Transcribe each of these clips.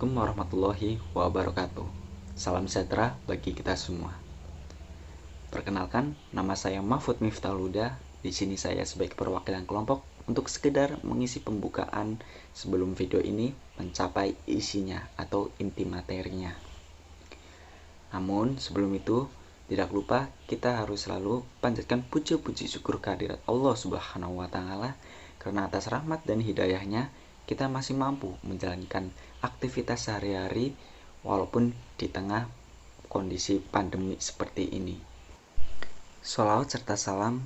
Assalamualaikum warahmatullahi wabarakatuh. Salam sejahtera bagi kita semua. Perkenalkan, nama saya Mahfud Miftahul-Huda. Di sini saya sebagai perwakilan kelompok untuk sekedar mengisi pembukaan sebelum video ini mencapai isinya atau inti materinya. Namun sebelum itu, tidak lupa kita harus selalu panjatkan puji-puji syukur kehadirat Allah Subhanahu wa Ta'ala, karena atas rahmat dan hidayahnya kita masih mampu menjalankan aktivitas sehari-hari walaupun di tengah kondisi pandemi seperti ini. Sholawat serta salam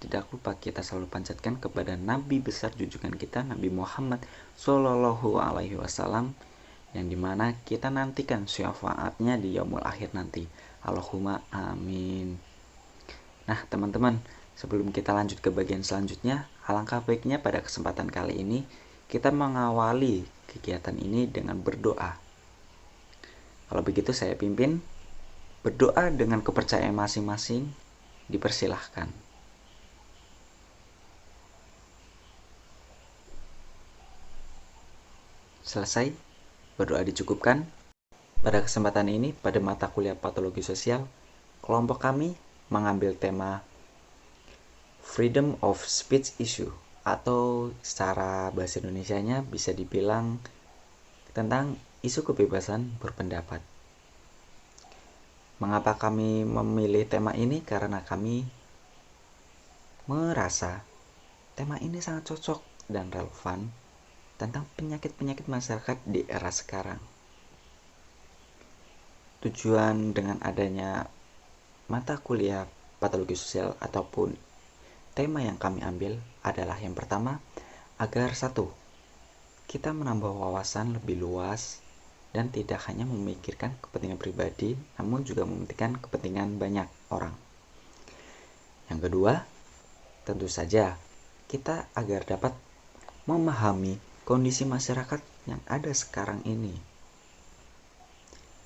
tidak lupa kita selalu panjatkan kepada Nabi besar junjungan kita, Nabi Muhammad Shallallahu Alaihi Wasallam, yang dimana kita nantikan syafaatnya di yaumul akhir nanti. Allahumma amin. Nah teman-teman, sebelum kita lanjut ke bagian selanjutnya, alangkah baiknya pada kesempatan kali ini kita mengawali kegiatan ini dengan berdoa. Kalau begitu saya pimpin. Berdoa dengan kepercayaan masing-masing dipersilahkan. Selesai, berdoa dicukupkan. Pada kesempatan ini, pada mata kuliah patologi sosial, kelompok kami mengambil tema Freedom of Speech Issue, atau secara bahasa Indonesianya bisa dibilang tentang isu kebebasan berpendapat. Mengapa kami memilih tema ini? Karena kami merasa tema ini sangat cocok dan relevan tentang penyakit-penyakit masyarakat di era sekarang. Tujuan dengan adanya mata kuliah patologi sosial ataupun tema yang kami ambil adalah yang pertama, agar satu, kita menambah wawasan lebih luas dan tidak hanya memikirkan kepentingan pribadi, namun juga memikirkan kepentingan banyak orang. Yang kedua, tentu saja kita agar dapat memahami kondisi masyarakat yang ada sekarang ini.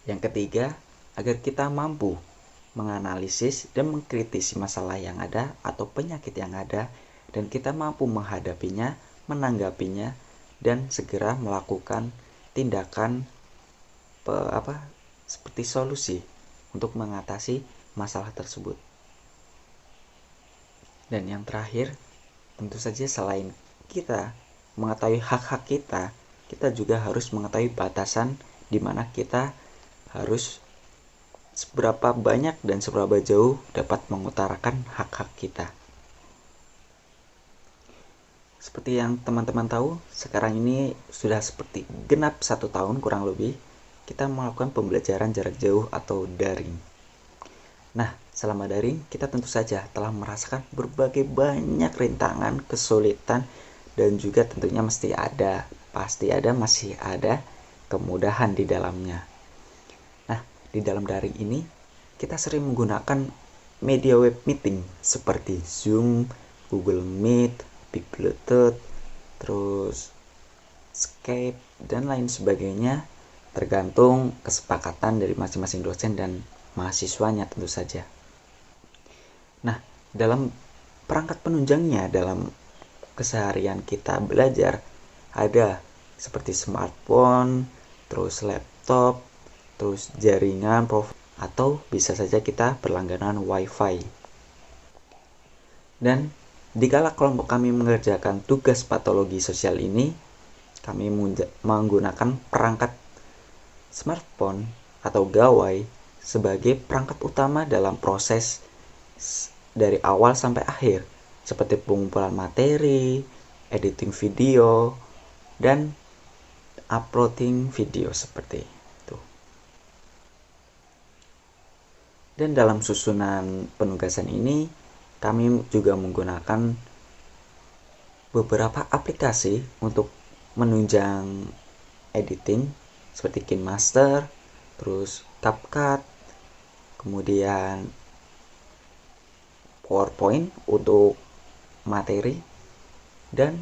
Yang ketiga, agar kita mampu menganalisis dan mengkritisi masalah yang ada atau penyakit yang ada, dan kita mampu menghadapinya, menanggapinya, dan segera melakukan tindakan seperti solusi untuk mengatasi masalah tersebut. Dan yang terakhir, tentu saja selain kita mengetahui hak-hak kita, kita juga harus mengetahui batasan di mana kita harus seberapa banyak dan seberapa jauh dapat mengutarakan hak-hak kita. Seperti yang teman-teman tahu, sekarang ini sudah seperti genap 1 tahun kurang lebih kita melakukan pembelajaran jarak jauh atau daring. Nah, selama daring kita tentu saja telah merasakan berbagai banyak rintangan, kesulitan, dan juga tentunya masih ada kemudahan di dalamnya. Di dalam daring ini, kita sering menggunakan media web meeting seperti Zoom, Google Meet, Big Bluetooth, terus Skype, dan lain sebagainya, tergantung kesepakatan dari masing-masing dosen dan mahasiswanya tentu saja. Nah, dalam perangkat penunjangnya dalam keseharian kita belajar, ada seperti smartphone, terus laptop, terus jaringan atau bisa saja kita berlangganan wifi. Dan dikala kelompok kami mengerjakan tugas patologi sosial ini, kami menggunakan perangkat smartphone atau gawai sebagai perangkat utama dalam proses dari awal sampai akhir, seperti pengumpulan materi, editing video, dan uploading video seperti itu. Dan dalam susunan penugasan ini, kami juga menggunakan beberapa aplikasi untuk menunjang editing seperti KineMaster, terus CapCut, kemudian PowerPoint untuk materi, dan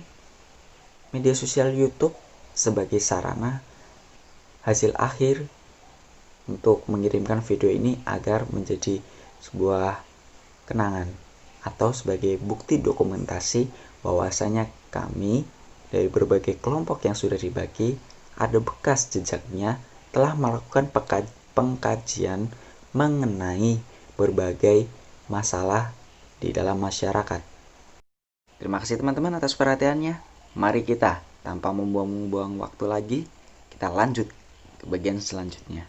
media sosial YouTube sebagai sarana hasil akhir untuk mengirimkan video ini agar menjadi sebuah kenangan atau sebagai bukti dokumentasi bahwasanya kami dari berbagai kelompok yang sudah dibagi ada bekas jejaknya telah melakukan pengkajian mengenai berbagai masalah di dalam masyarakat. Terima kasih teman-teman atas perhatiannya. Mari kita, tanpa membuang-buang waktu lagi, kita lanjut ke bagian selanjutnya.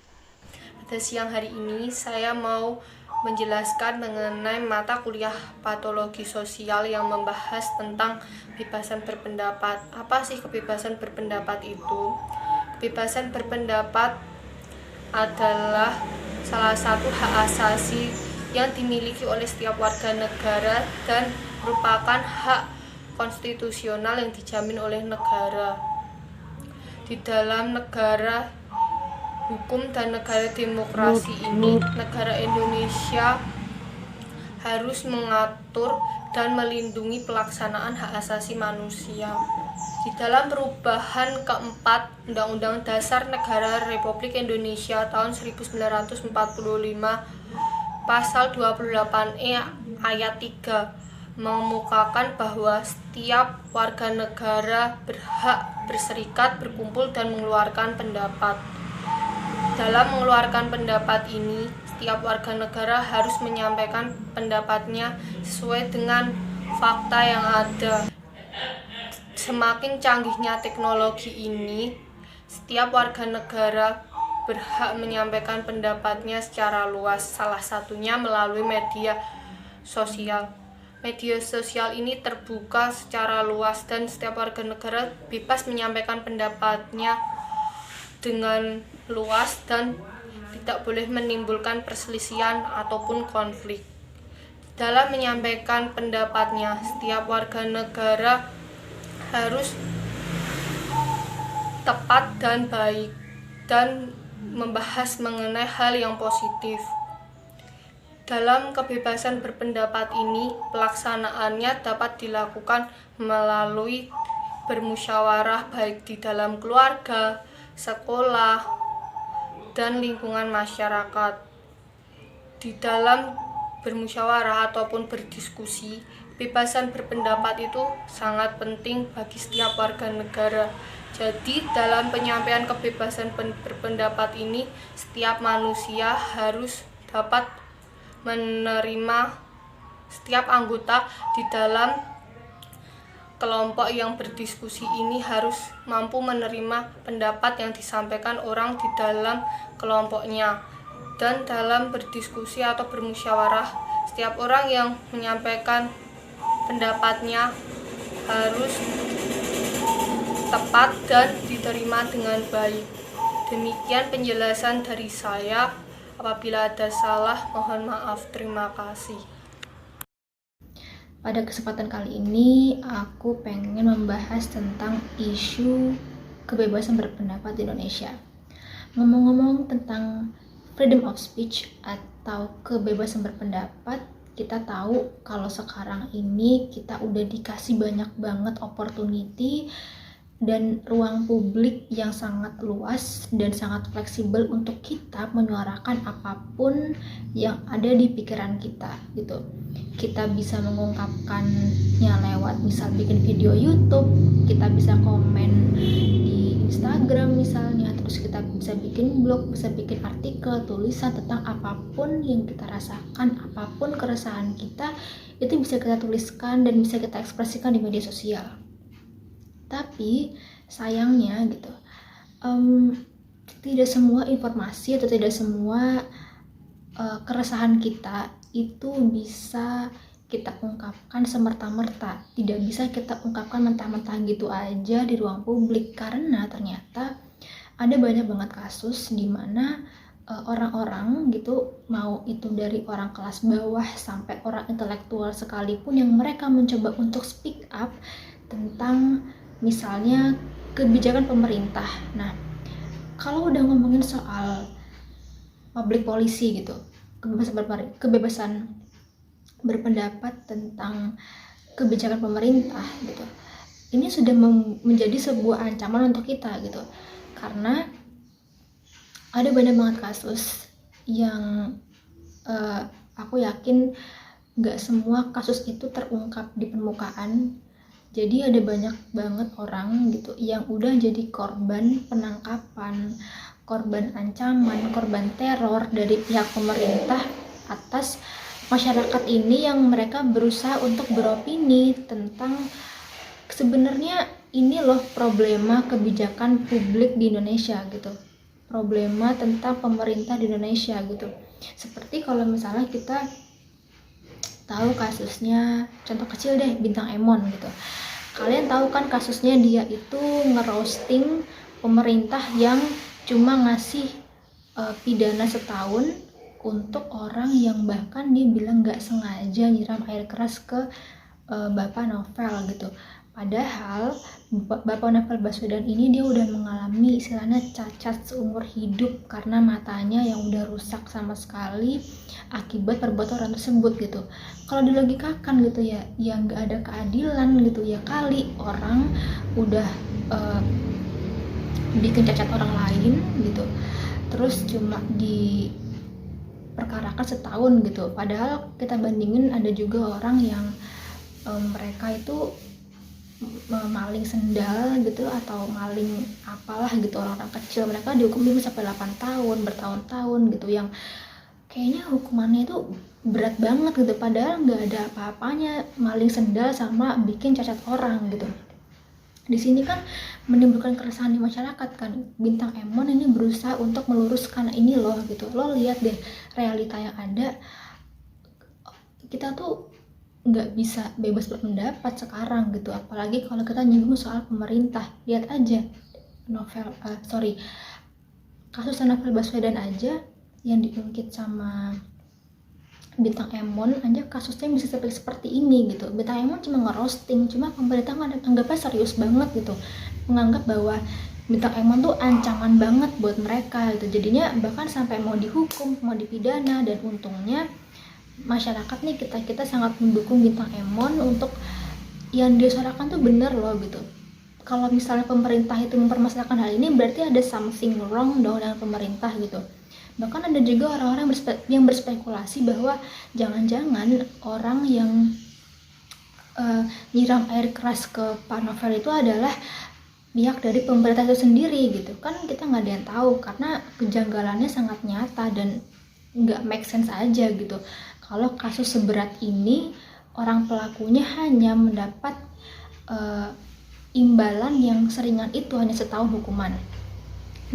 Pada siang hari ini saya mau menjelaskan mengenai mata kuliah patologi sosial yang membahas tentang kebebasan berpendapat. Apa sih kebebasan berpendapat itu? Kebebasan berpendapat adalah salah satu hak asasi yang dimiliki oleh setiap warga negara dan merupakan hak konstitusional yang dijamin oleh negara. Di dalam negara hukum dan negara demokrasi ini, negara Indonesia harus mengatur dan melindungi pelaksanaan hak asasi manusia. Di dalam perubahan keempat Undang-Undang Dasar Negara Republik Indonesia tahun 1945 Pasal 28E ayat 3 mengemukakan bahwa setiap warga negara berhak berserikat, berkumpul, dan mengeluarkan pendapat. Dalam mengeluarkan pendapat ini, setiap warga negara harus menyampaikan pendapatnya sesuai dengan fakta yang ada. Semakin canggihnya teknologi ini, setiap warga negara berhak menyampaikan pendapatnya secara luas, salah satunya melalui media sosial. Media sosial ini terbuka secara luas dan setiap warga negara bebas menyampaikan pendapatnya dengan luas dan tidak boleh menimbulkan perselisihan ataupun konflik. Dalam menyampaikan pendapatnya, setiap warga negara harus tepat dan baik dan membahas mengenai hal yang positif. Dalam kebebasan berpendapat ini, pelaksanaannya dapat dilakukan melalui bermusyawarah baik di dalam keluarga, sekolah, dan lingkungan masyarakat. Di dalam bermusyawarah ataupun berdiskusi, kebebasan berpendapat itu sangat penting bagi setiap warga negara. Jadi, dalam penyampaian kebebasan berpendapat ini, setiap manusia harus dapat menerima, setiap anggota di dalam kelompok yang berdiskusi ini harus mampu menerima pendapat yang disampaikan orang di dalam kelompoknya. Dan dalam berdiskusi atau bermusyawarah, setiap orang yang menyampaikan pendapatnya harus tepat dan diterima dengan baik. Demikian penjelasan dari saya. Apabila ada salah, mohon maaf. Terima kasih. Pada kesempatan kali ini, aku pengen membahas tentang isu kebebasan berpendapat di Indonesia. Ngomong-ngomong tentang freedom of speech atau kebebasan berpendapat, kita tahu kalau sekarang ini kita udah dikasih banyak banget opportunity dan ruang publik yang sangat luas dan sangat fleksibel untuk kita menyuarakan apapun yang ada di pikiran kita gitu. Kita bisa mengungkapkannya lewat misal bikin video YouTube, kita bisa komen di Instagram misalnya, terus kita bisa bikin blog, bisa bikin artikel, tulisan tentang apapun yang kita rasakan, apapun keresahan kita, itu bisa kita tuliskan dan bisa kita ekspresikan di media sosial. Tapi sayangnya gitu, tidak semua informasi atau tidak semua keresahan kita itu bisa kita ungkapkan semerta-merta. Tidak bisa kita ungkapkan mentah-mentah gitu aja di ruang publik, karena ternyata ada banyak banget kasus di mana orang-orang gitu, mau itu dari orang kelas bawah sampai orang intelektual sekalipun, yang mereka mencoba untuk speak up tentang misalnya kebijakan pemerintah. Nah, kalau udah ngomongin soal public policy gitu, kebebasan berpendapat tentang kebijakan pemerintah gitu, ini sudah menjadi sebuah ancaman untuk kita gitu, karena ada banyak banget kasus yang aku yakin gak semua kasus itu terungkap di permukaan, Jadi ada banyak banget orang gitu yang udah jadi korban penangkapan, korban ancaman, korban teror dari pihak pemerintah atas masyarakat ini yang mereka berusaha untuk beropini tentang sebenarnya ini loh problema kebijakan publik di Indonesia gitu. Problema tentang pemerintah di Indonesia gitu. Seperti kalau misalnya kita tahu kasusnya, contoh kecil deh, Bintang Emon gitu. Kalian tahu kan kasusnya dia itu ngerosting pemerintah yang cuma ngasih pidana setahun untuk orang yang bahkan dia bilang nggak sengaja nyiram air keras ke Bapak Novel gitu. Padahal Bapak Novel Baswedan ini dia udah mengalami istilahnya cacat seumur hidup karena matanya yang udah rusak sama sekali akibat perbuatan orang tersebut gitu. Kalau dilogikakan gitu ya nggak ada keadilan gitu ya, kali orang udah bikin cacat orang lain gitu, terus cuma diperkarakan setahun gitu. Padahal kita bandingin ada juga orang yang mereka itu maling sendal gitu atau maling apalah gitu, orang-orang kecil, mereka dihukum 5 sampai 8 tahun, bertahun-tahun gitu, yang kayaknya hukumannya itu berat banget gitu, padahal nggak ada apa-apanya maling sendal sama bikin cacat orang gitu. Di sini kan menimbulkan keresahan di masyarakat kan. Bintang Emon ini berusaha untuk meluruskan ini loh gitu. Lo lihat deh realita yang ada, kita tuh nggak bisa bebas berpendapat sekarang gitu, apalagi kalau kita nyinggung soal pemerintah. Lihat aja kasus Novel Baswedan aja yang diungkit sama Bintang Emon aja, kasusnya bisa sampai seperti ini gitu. Bintang Emon cuma ngerosting, cuma pemerintah anggapnya serius banget gitu, menganggap bahwa Bintang Emon tuh ancaman banget buat mereka gitu. Jadinya bahkan sampai mau dihukum, mau dipidana, dan untungnya masyarakat nih, kita sangat mendukung Bintang Emon untuk yang dia suarakan tuh bener loh gitu. Kalau misalnya pemerintah itu mempermasalahkan hal ini, berarti ada something wrong dong dengan pemerintah gitu. Bahkan ada juga orang-orang yang berspekulasi bahwa jangan-jangan orang yang nyiram air keras ke Pak Novel itu adalah pihak dari pemerintah itu sendiri gitu. Kan kita nggak ada yang tahu karena kejanggalannya sangat nyata dan nggak make sense aja gitu. Kalau kasus seberat ini, orang pelakunya hanya mendapat imbalan yang seringan itu, hanya setahun hukuman.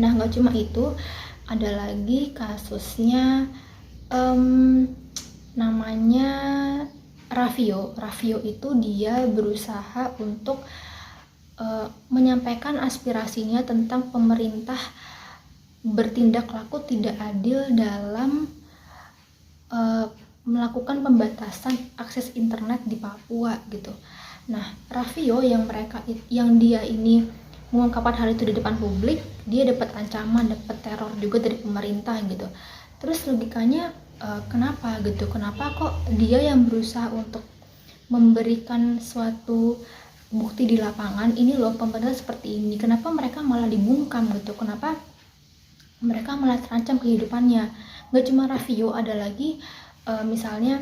Nah, nggak cuma itu, ada lagi kasusnya namanya Raffio. Raffio itu dia berusaha untuk menyampaikan aspirasinya tentang pemerintah bertindak laku tidak adil dalam melakukan pembatasan akses internet di Papua gitu. Nah, Raffio yang dia ini mengungkapkan hal itu di depan publik, dia dapat ancaman, dapat teror juga dari pemerintah gitu. Terus logikanya kenapa gitu? Kenapa kok dia yang berusaha untuk memberikan suatu bukti di lapangan, ini loh pemerintah seperti ini, kenapa mereka malah dibungkam gitu? Kenapa mereka malah terancam kehidupannya? Gak cuma Raffio, ada lagi misalnya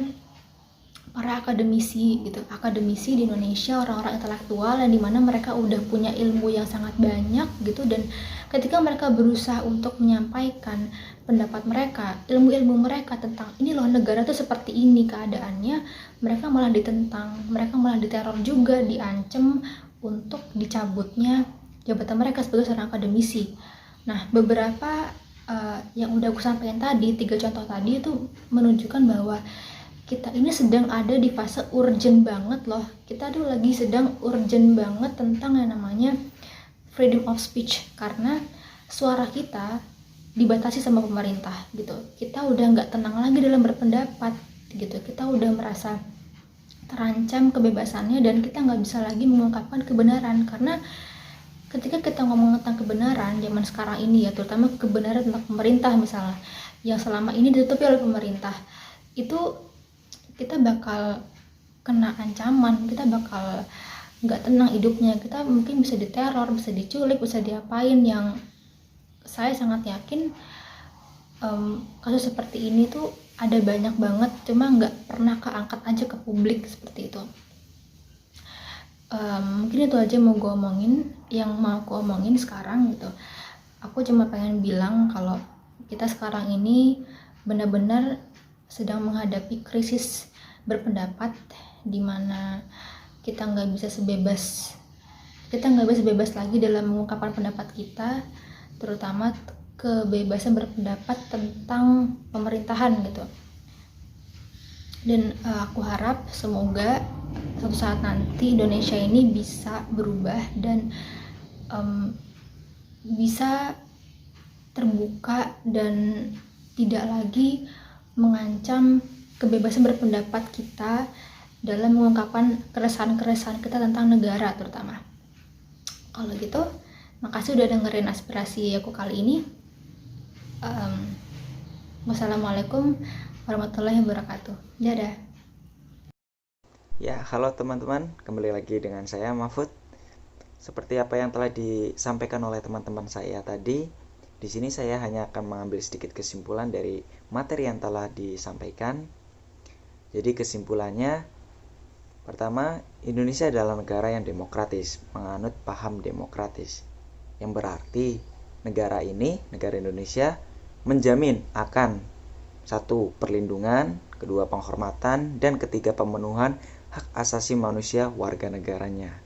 para akademisi gitu, akademisi di Indonesia, orang-orang intelektual yang dimana mereka udah punya ilmu yang sangat banyak gitu, dan ketika mereka berusaha untuk menyampaikan pendapat mereka, ilmu-ilmu mereka tentang ini loh negara tuh seperti ini keadaannya, mereka malah ditentang, mereka malah diteror juga, diancam untuk dicabutnya jabatan mereka sebagai seorang akademisi. Nah, beberapa yang udah aku sampaikan tadi, 3 contoh tadi itu menunjukkan bahwa kita ini sedang ada di fase urgent banget loh. Kita tuh lagi sedang urgent banget tentang yang namanya freedom of speech, karena suara kita dibatasi sama pemerintah gitu. Kita udah nggak tenang lagi dalam berpendapat gitu. Kita udah merasa terancam kebebasannya dan kita nggak bisa lagi mengungkapkan kebenaran, karena ketika kita ngomong tentang kebenaran zaman sekarang ini ya, terutama kebenaran tentang pemerintah misalnya yang selama ini ditutupi oleh pemerintah, itu kita bakal kena ancaman, kita bakal nggak tenang hidupnya, kita mungkin bisa diteror, bisa diculik, bisa diapain, yang saya sangat yakin kasus seperti ini tuh ada banyak banget, cuma nggak pernah keangkat aja ke publik seperti itu. Mungkin itu aja yang mau gue omongin sekarang gitu. Aku cuma pengen bilang kalau kita sekarang ini benar-benar sedang menghadapi krisis berpendapat, di mana kita nggak bisa bebas lagi dalam mengungkapkan pendapat kita, terutama kebebasan berpendapat tentang pemerintahan gitu. Dan aku harap semoga suatu saat nanti Indonesia ini bisa berubah dan bisa terbuka dan tidak lagi mengancam kebebasan berpendapat kita dalam mengungkapkan keresahan-keresahan kita tentang negara terutama. Kalau gitu, makasih udah dengerin aspirasi aku kali ini. Wassalamualaikum warahmatullahi wabarakatuh. Dadah. Ya, halo teman-teman, kembali lagi dengan saya Mahfud. Seperti apa yang telah disampaikan oleh teman-teman saya tadi, di sini saya hanya akan mengambil sedikit kesimpulan dari materi yang telah disampaikan. Jadi kesimpulannya, pertama, Indonesia adalah negara yang demokratis, menganut paham demokratis. Yang berarti negara Indonesia menjamin akan 1. Perlindungan, 2. Penghormatan, dan 3. Pemenuhan hak asasi manusia warga negaranya.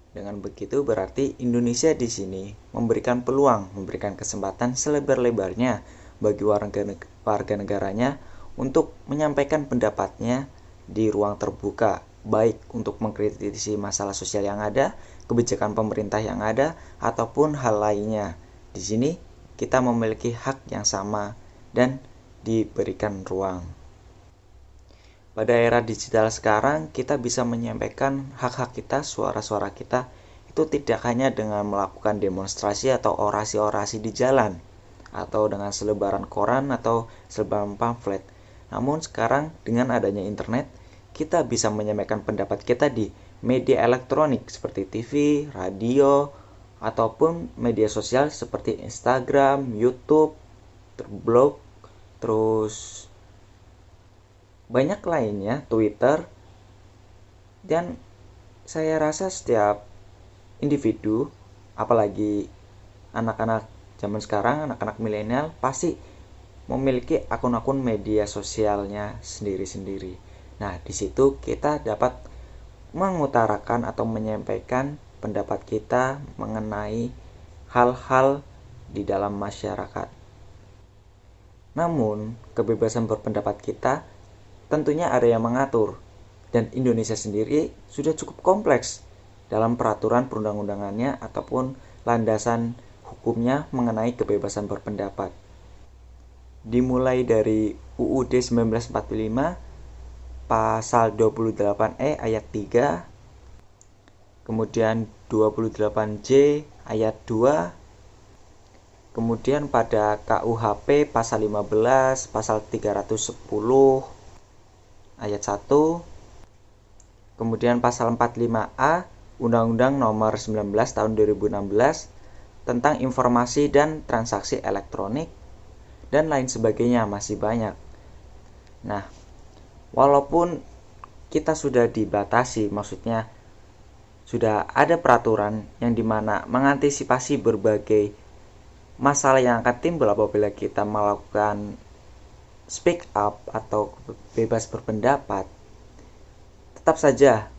Dengan begitu berarti Indonesia di sini memberikan peluang, memberikan kesempatan selebar-lebarnya bagi warga negaranya untuk menyampaikan pendapatnya di ruang terbuka, baik untuk mengkritisi masalah sosial yang ada, kebijakan pemerintah yang ada, ataupun hal lainnya. Di sini kita memiliki hak yang sama dan diberikan ruang. Pada era digital sekarang, kita bisa menyampaikan hak-hak kita, suara-suara kita, itu tidak hanya dengan melakukan demonstrasi atau orasi-orasi di jalan, atau dengan selebaran koran atau selebaran pamflet. Namun sekarang dengan adanya internet, kita bisa menyampaikan pendapat kita di media elektronik seperti TV, radio, ataupun media sosial seperti Instagram, YouTube, blog, terus banyak lainnya, Twitter. Dan saya rasa setiap individu, apalagi anak-anak zaman sekarang, anak-anak milenial, pasti memiliki akun-akun media sosialnya sendiri-sendiri. Nah, di situ kita dapat mengutarakan atau menyampaikan pendapat kita mengenai hal-hal di dalam masyarakat. Namun, kebebasan berpendapat kita tentunya ada yang mengatur, dan Indonesia sendiri sudah cukup kompleks dalam peraturan perundang-undangannya ataupun landasan hukumnya mengenai kebebasan berpendapat. Dimulai dari UUD 1945 pasal 28E ayat 3, kemudian 28J ayat 2, kemudian pada KUHP pasal 15, pasal 310 ayat 1, kemudian pasal 45A Undang-Undang Nomor 19 Tahun 2016 tentang informasi dan transaksi elektronik, dan lain sebagainya, masih banyak. Nah, walaupun kita sudah dibatasi, maksudnya sudah ada peraturan yang dimana mengantisipasi berbagai masalah yang akan timbul apabila kita melakukan speak up atau bebas berpendapat, tetap saja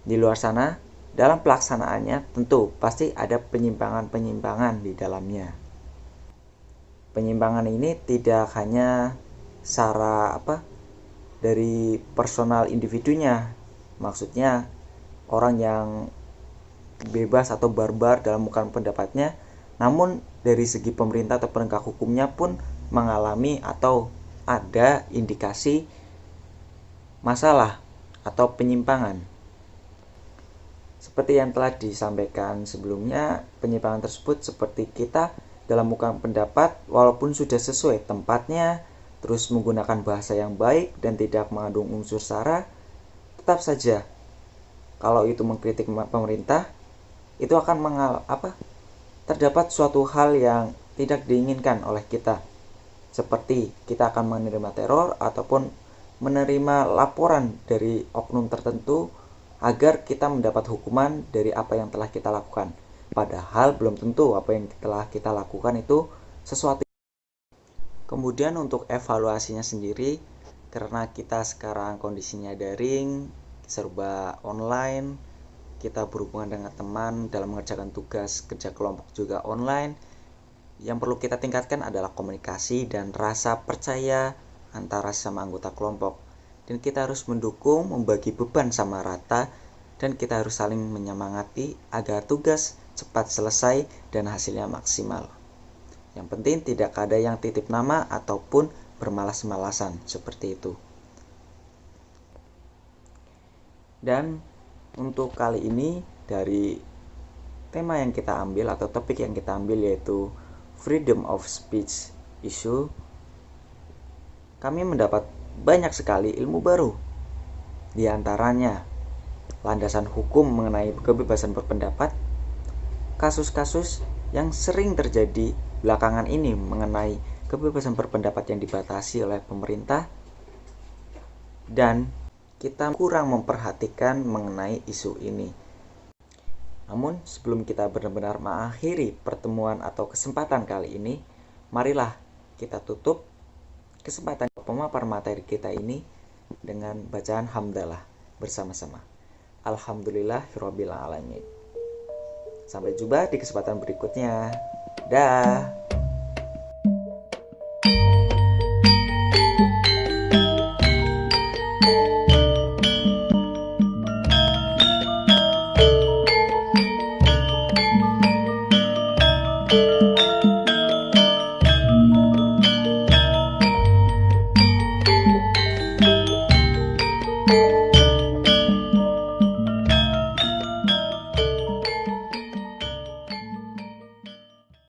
di luar sana dalam pelaksanaannya tentu pasti ada penyimpangan-penyimpangan di dalamnya. Penyimpangan ini tidak hanya secara dari personal individunya, maksudnya orang yang bebas atau barbar dalam mengungkapkan pendapatnya, namun dari segi pemerintah atau penegak hukumnya pun mengalami atau ada indikasi masalah atau penyimpangan. Seperti yang telah disampaikan sebelumnya, penyimpangan tersebut seperti kita dalam mengungkapkan pendapat walaupun sudah sesuai tempatnya, terus menggunakan bahasa yang baik dan tidak mengandung unsur sara, tetap saja kalau itu mengkritik pemerintah, itu akan terdapat suatu hal yang tidak diinginkan oleh kita. Seperti kita akan menerima teror ataupun menerima laporan dari oknum tertentu agar kita mendapat hukuman dari apa yang telah kita lakukan. Padahal belum tentu apa yang telah kita lakukan itu sesuatu. Kemudian untuk evaluasinya sendiri, karena kita sekarang kondisinya daring, serba online, kita berhubungan dengan teman dalam mengerjakan tugas kerja kelompok juga online. Yang perlu kita tingkatkan adalah komunikasi dan rasa percaya antara sesama anggota kelompok. Dan kita harus mendukung, membagi beban sama rata, dan kita harus saling menyemangati agar tugas cepat selesai dan hasilnya maksimal. Yang penting tidak ada yang titip nama ataupun bermalas-malasan seperti itu. Dan untuk kali ini dari tema yang kita ambil atau topik yang kita ambil yaitu freedom of speech issue, kami mendapat banyak sekali ilmu baru. Di antaranya landasan hukum mengenai kebebasan berpendapat, kasus-kasus yang sering terjadi belakangan ini mengenai kebebasan berpendapat yang dibatasi oleh pemerintah, dan kita kurang memperhatikan mengenai isu ini. Namun sebelum kita benar-benar mengakhiri pertemuan atau kesempatan kali ini, marilah kita tutup kesempatan pemaparan materi kita ini dengan bacaan hamdalah bersama-sama. Alhamdulillahirabbil alamin. Sampai jumpa di kesempatan berikutnya. Dah.